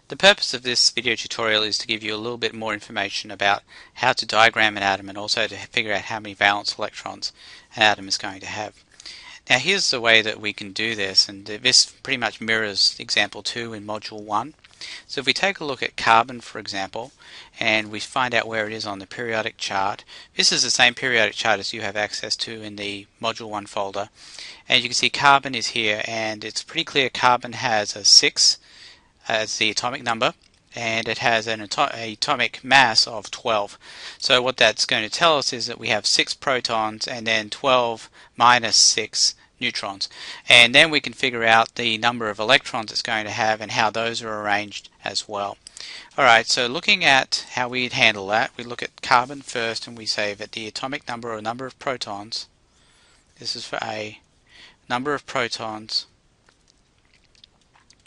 The purpose of this video tutorial is to give you a little bit more information about how to diagram an atom and also to figure out how many valence electrons an atom is going to have. Now here's the way that we can do this, and this pretty much mirrors example 2 in module 1. So if we take a look at carbon, for example, and we find out where it is on the periodic chart, this is the same periodic chart as you have access to in the module 1 folder, and you can see carbon is here, and it's pretty clear carbon has a 6 as the atomic number, and it has an atomic mass of 12. So what that's going to tell us is that we have 6 protons and then 12 minus 6 neutrons, and then we can figure out the number of electrons it's going to have and how those are arranged as well. Alright, so looking at how we'd handle that, we look at carbon first and we say that the atomic number or number of protons, this is for A, number of protons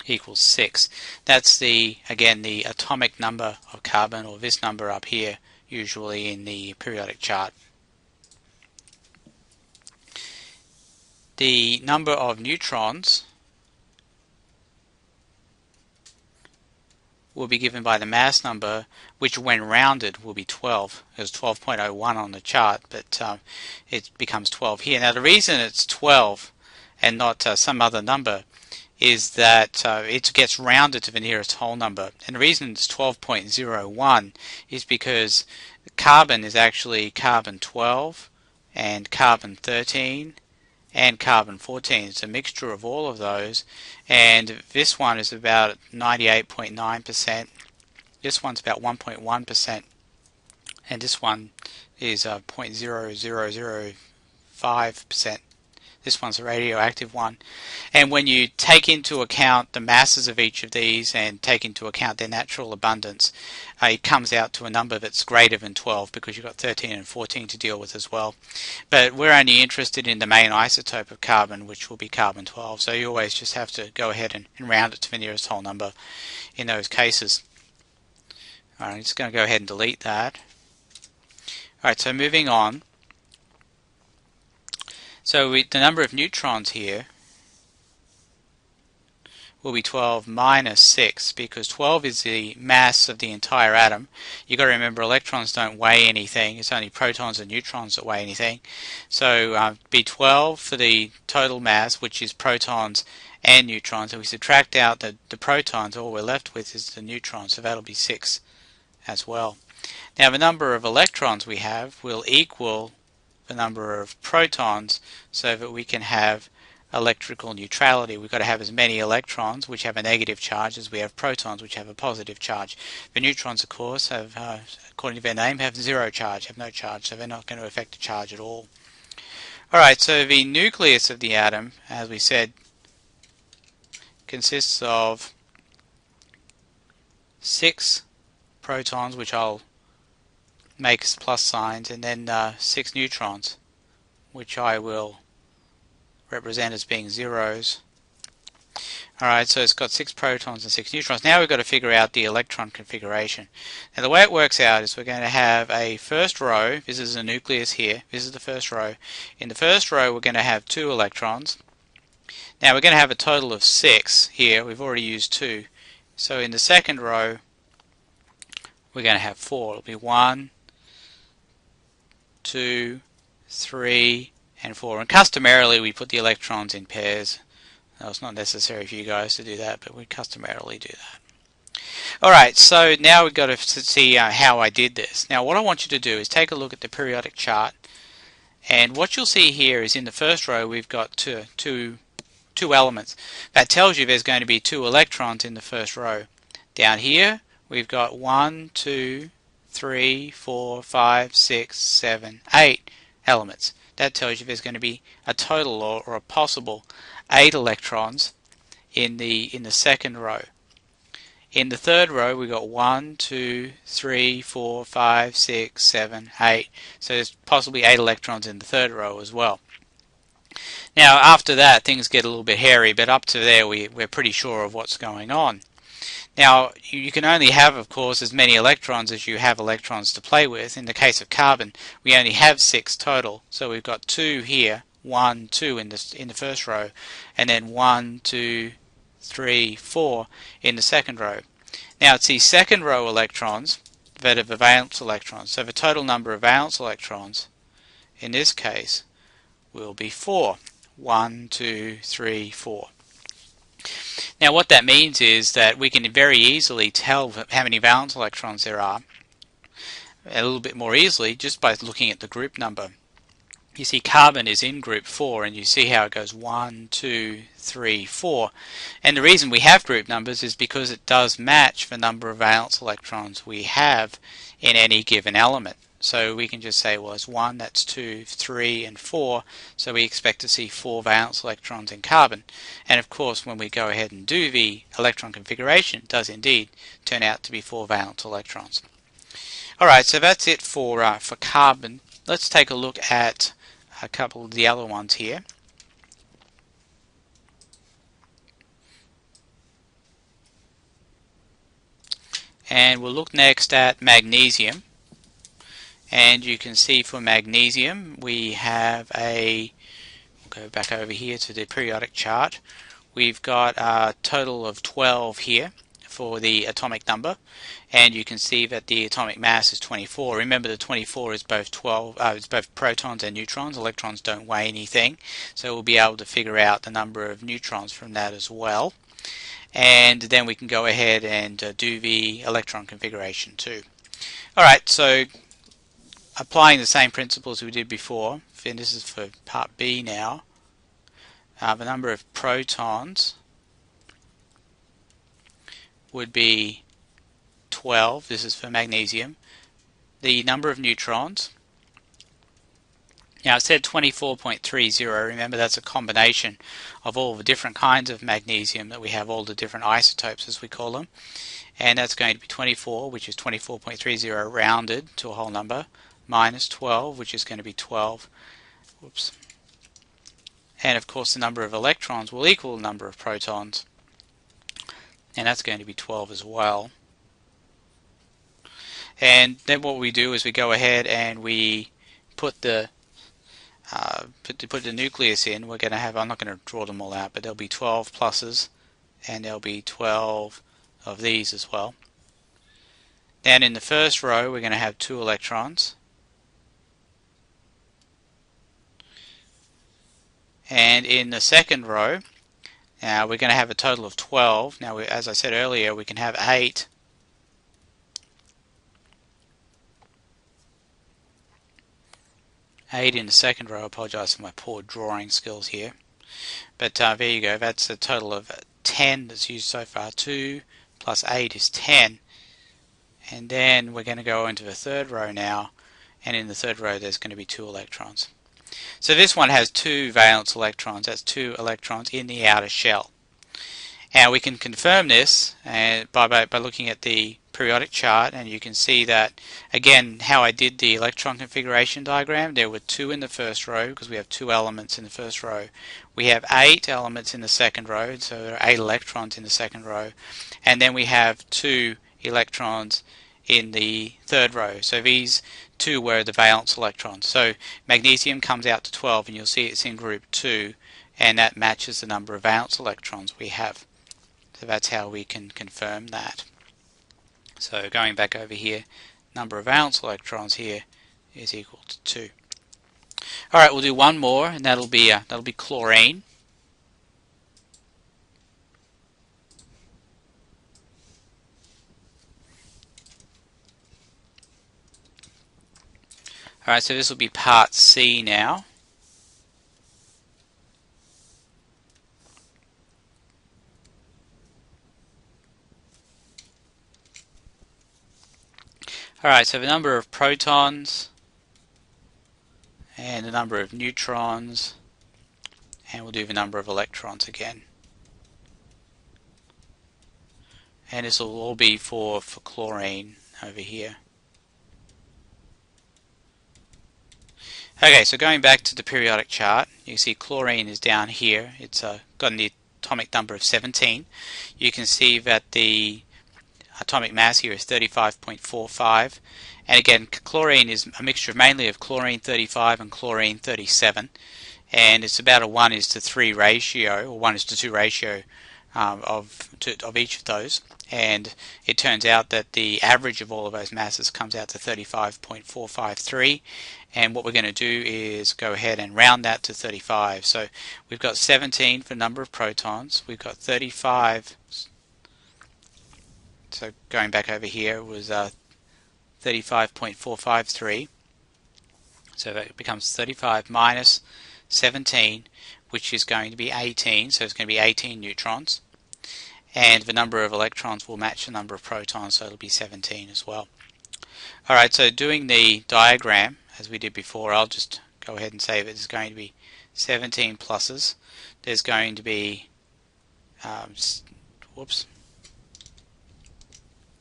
equals 6. That's again the atomic number of carbon, or this number up here usually in the periodic chart. The number of neutrons will be given by the mass number, which when rounded will be 12. There's 12.01 on the chart, but it becomes 12 here. Now the reason it's 12 and not some other number is that it gets rounded to the nearest whole number. And the reason it's 12.01 is because carbon is actually carbon 12 and carbon 13 and carbon 14. It's a mixture of all of those, and this one is about 98.9%, this one's about 1.1%, and this one is 0.0005%. This one's a radioactive one. And when you take into account the masses of each of these and take into account their natural abundance, it comes out to a number that's greater than 12, because you've got 13 and 14 to deal with as well. But we're only interested in the main isotope of carbon, which will be carbon 12. So you always just have to go ahead and round it to the nearest whole number in those cases. Alright, I'm just going to go ahead and delete that. Alright, so moving on. So the number of neutrons here will be 12 minus 6, because 12 is the mass of the entire atom. You've got to remember electrons don't weigh anything, it's only protons and neutrons that weigh anything. So be 12 for the total mass, which is protons and neutrons. If we subtract out the protons, all we're left with is the neutrons, so that'll be 6 as well. Now the number of electrons we have will equal the number of protons, so that we can have electrical neutrality. We've got to have as many electrons, which have a negative charge, as we have protons, which have a positive charge. The neutrons, of course, have, according to their name, have zero charge, have no charge, so they're not going to affect the charge at all. Alright, so the nucleus of the atom, as we said, consists of 6 protons, which I'll make plus signs, and then 6 neutrons, which I will represent as being zeros. Alright, so it's got 6 protons and 6 neutrons. Now we've got to figure out the electron configuration. Now the way it works out is we're going to have a first row. This is a nucleus here. This is the first row. In the first row we're going to have 2 electrons. Now we're going to have a total of 6 here. We've already used 2. So in the second row we're going to have 4. It'll be 1, 2, 3, and 4. And customarily we put the electrons in pairs. Now, it's not necessary for you guys to do that, but we customarily do that. Alright, so now we've got to see how I did this. Now what I want you to do is take a look at the periodic chart, and what you'll see here is in the first row we've got two elements. That tells you there's going to be 2 electrons in the first row. Down here we've got 1, 2, 3, 4, 5, 6, 7, 8 elements. That tells you there's going to be a total or a possible 8 electrons in the second row. In the third row we've got 1, 2, 3, 4, 5, 6, 7, 8. So there's possibly 8 electrons in the third row as well. Now after that things get a little bit hairy, but up to there we're pretty sure of what's going on. Now you can only have, of course, as many electrons as you have electrons to play with. In the case of carbon we only have 6 total, so we've got 2 here, 1, 2 in the first row, and then 1, 2, 3, 4 in the second row. Now it's the second row electrons that are the valence electrons. So the total number of valence electrons in this case will be 4. 1, 2, 3, 4. Now what that means is that we can very easily tell how many valence electrons there are a little bit more easily just by looking at the group number. You see carbon is in group 4 and you see how it goes 1, 2, 3, 4. And the reason we have group numbers is because it does match the number of valence electrons we have in any given element. So we can just say, well, it's 1, that's 2, 3, and 4. So we expect to see 4 valence electrons in carbon. And of course, when we go ahead and do the electron configuration, it does indeed turn out to be 4 valence electrons. Alright, so that's it for carbon. Let's take a look at a couple of the other ones here. And we'll look next at magnesium. And you can see for magnesium we have we'll go back over here to the periodic chart. We've got a total of 12 here for the atomic number, and you can see that the atomic mass is 24. Remember, the 24 is both it's both protons and neutrons. Electrons don't weigh anything, so we'll be able to figure out the number of neutrons from that as well. And then we can go ahead and do the electron configuration too. Alright, so applying the same principles we did before, and this is for part B now, the number of protons would be 12. This is for magnesium. The number of neutrons, now it said 24.30. Remember, that's a combination of all the different kinds of magnesium that we have, all the different isotopes as we call them, and that's going to be 24, which is 24.30 rounded to a whole number, minus 12, which is going to be 12. Whoops. And of course the number of electrons will equal the number of protons, and that's going to be 12 as well. And then what we do is we go ahead and we put the nucleus in. We're going to have, I'm not going to draw them all out, but there'll be 12 pluses and there'll be 12 of these as well. Then in the first row we're going to have 2 electrons. And in the second row, now we're going to have a total of 12. Now, as I said earlier, we can have 8. In the second row. I apologize for my poor drawing skills here. But there you go. That's a total of 10 that's used so far. 2 plus 8 is 10. And then we're going to go into the third row now. And in the third row, there's going to be 2 electrons. So this one has 2 valence electrons. That's 2 electrons in the outer shell. And we can confirm this by looking at the periodic chart, and you can see that, again, how I did the electron configuration diagram. There were 2 in the first row because we have 2 elements in the first row. We have 8 elements in the second row, so there are 8 electrons in the second row. And then we have 2 electrons in the third row. So these 2 were the valence electrons. So magnesium comes out to 12, and you'll see it's in group 2, and that matches the number of valence electrons we have. So that's how we can confirm that. So going back over here, number of valence electrons here is equal to 2. Alright, we'll do one more, and that'll be chlorine. Alright, so this will be part C now. Alright, so the number of protons and the number of neutrons, and we'll do the number of electrons again. And this will all be for chlorine over here. Okay, so going back to the periodic chart, you see chlorine is down here. It's got an atomic number of 17. You can see that the atomic mass here is 35.45, and again, chlorine is a mixture mainly of chlorine 35 and chlorine 37, and it's about a 1:3 ratio, or 1:2 ratio of each of those, and it turns out that the average of all of those masses comes out to 35.453, and what we're going to do is go ahead and round that to 35. So we've got 17 for number of protons, we've got 35, so going back over here was 35.453, so that becomes 35 minus 17, which is going to be 18, so it's going to be 18 neutrons, and the number of electrons will match the number of protons, so it'll be 17 as well. Alright, so doing the diagram as we did before, I'll just go ahead and say that there's going to be 17 pluses, there's going to be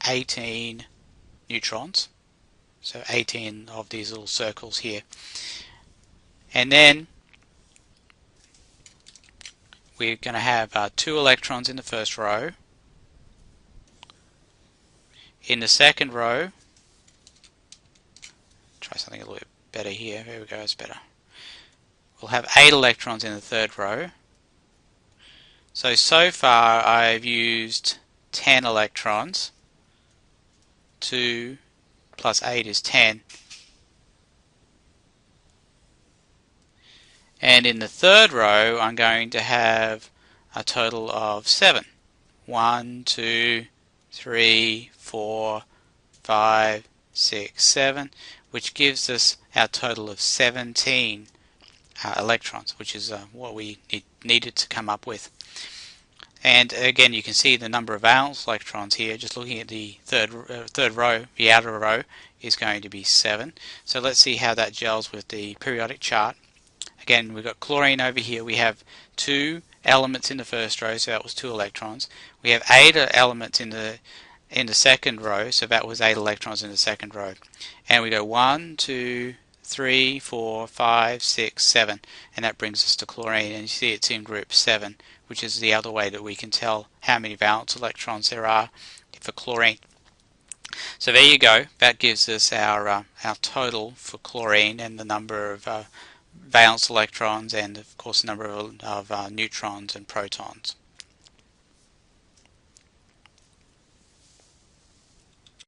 18 neutrons, so 18 of these little circles here, and then we're going to have 2 electrons in the first row. In the second row, try something a little bit better here, there we go, it's better. We'll have 8 electrons in the third row. So far I've used 10 electrons. 2 plus 8 is 10. And in the third row I'm going to have a total of 7. 1, 2, 3, 4, 5, 6, 7, which gives us our total of 17 electrons, which is what we needed to come up with. And again, you can see the number of valence electrons here, just looking at the third row, the outer row is going to be 7. So let's see how that gels with the periodic chart. Again, we've got chlorine over here. We have 2 elements in the first row, so that was 2 electrons. We have 8 elements in the second row, so that was 8 electrons in the second row. And we go 1, 2, 3, 4, 5, 6, 7, and that brings us to chlorine. And you see it's in group 7, which is the other way that we can tell how many valence electrons there are for chlorine. So there you go. That gives us our total for chlorine and the number of valence electrons, and of course the number of neutrons and protons.